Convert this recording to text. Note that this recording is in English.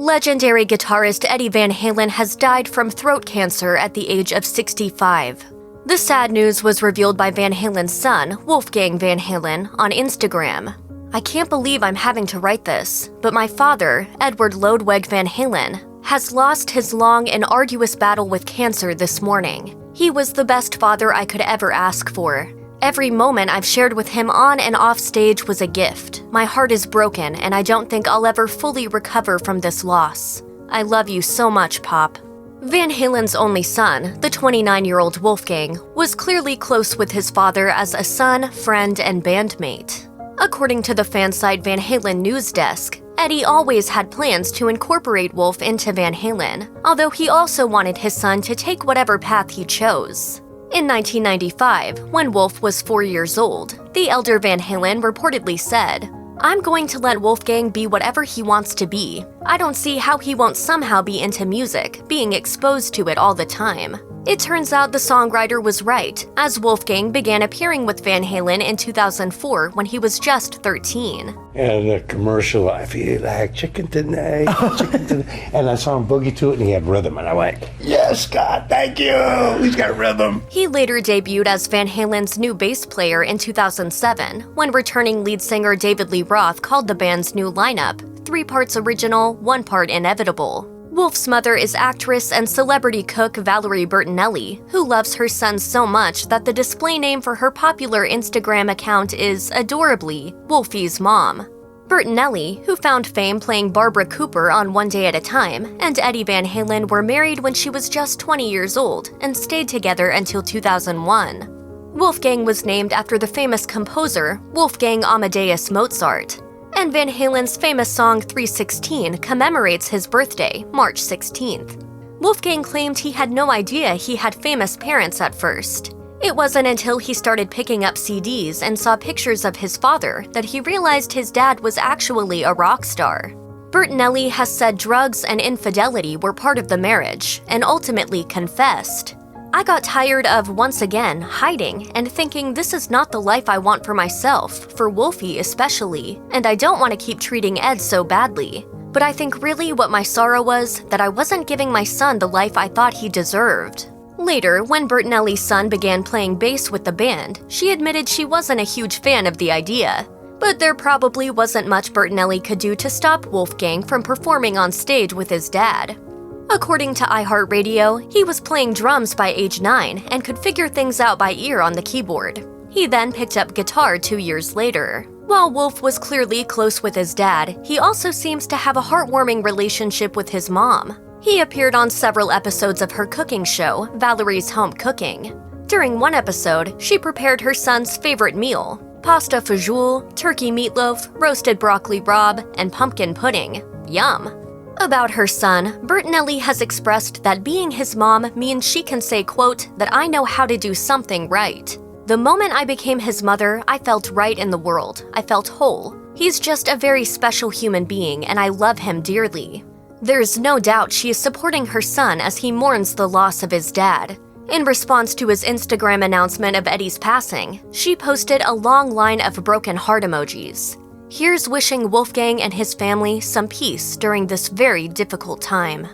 Legendary guitarist Eddie Van Halen has died from throat cancer at the age of 65. The sad news was revealed by Van Halen's son, Wolfgang Van Halen, on Instagram. "I can't believe I'm having to write this, but my father, Edward Lodeweg Van Halen, has lost his long and arduous battle with cancer this morning. He was the best father I could ever ask for. Every moment I've shared with him on and off stage was a gift. My heart is broken, and I don't think I'll ever fully recover from this loss. I love you so much, Pop." Van Halen's only son, the 29-year-old Wolfgang, was clearly close with his father as a son, friend, and bandmate. According to the fan site Van Halen News Desk, Eddie always had plans to incorporate Wolf into Van Halen, although he also wanted his son to take whatever path he chose. In 1995, when Wolf was 4 years old, the elder Van Halen reportedly said, "I'm going to let Wolfgang be whatever he wants to be. I don't see how he won't somehow be into music, being exposed to it all the time." It turns out the songwriter was right, as Wolfgang began appearing with Van Halen in 2004 when he was just 13. And the commercial, "I feel like chicken tonight, chicken tonight." And I saw him boogie to it and he had rhythm. And I went, "Yes, God, thank you. He's got rhythm." He later debuted as Van Halen's new bass player in 2007, when returning lead singer David Lee Roth called the band's new lineup 3 parts original, 1 part inevitable. Wolf's mother is actress and celebrity cook Valerie Bertinelli, who loves her son so much that the display name for her popular Instagram account is, adorably, Wolfie's Mom. Bertinelli, who found fame playing Barbara Cooper on One Day at a Time, and Eddie Van Halen were married when she was just 20 years old and stayed together until 2001. Wolfgang was named after the famous composer Wolfgang Amadeus Mozart. And Van Halen's famous song 316 commemorates his birthday, March 16th. Wolfgang claimed he had no idea he had famous parents at first. It wasn't until he started picking up CDs and saw pictures of his father that he realized his dad was actually a rock star. Bertinelli has said drugs and infidelity were part of the marriage, and ultimately confessed. "I got tired of, once again, hiding and thinking this is not the life I want for myself, for Wolfie especially, and I don't want to keep treating Ed so badly. But I think really what my sorrow was that I wasn't giving my son the life I thought he deserved." Later, when Bertinelli's son began playing bass with the band, she admitted she wasn't a huge fan of the idea. But there probably wasn't much Bertinelli could do to stop Wolfgang from performing on stage with his dad. According to iHeartRadio, he was playing drums by age 9 and could figure things out by ear on the keyboard. He then picked up guitar 2 years later. While Wolf was clearly close with his dad, he also seems to have a heartwarming relationship with his mom. He appeared on several episodes of her cooking show, Valerie's Home Cooking. During one episode, she prepared her son's favorite meal: pasta fajoule, turkey meatloaf, roasted broccoli rabe, and pumpkin pudding. Yum! About her son, Bertinelli has expressed that being his mom means she can say, quote, "that I know how to do something right. The moment I became his mother, I felt right in the world. I felt whole. He's just a very special human being, and I love him dearly." There's no doubt she is supporting her son as he mourns the loss of his dad. In response to his Instagram announcement of Eddie's passing, she posted a long line of broken heart emojis. Here's wishing Wolfgang and his family some peace during this very difficult time.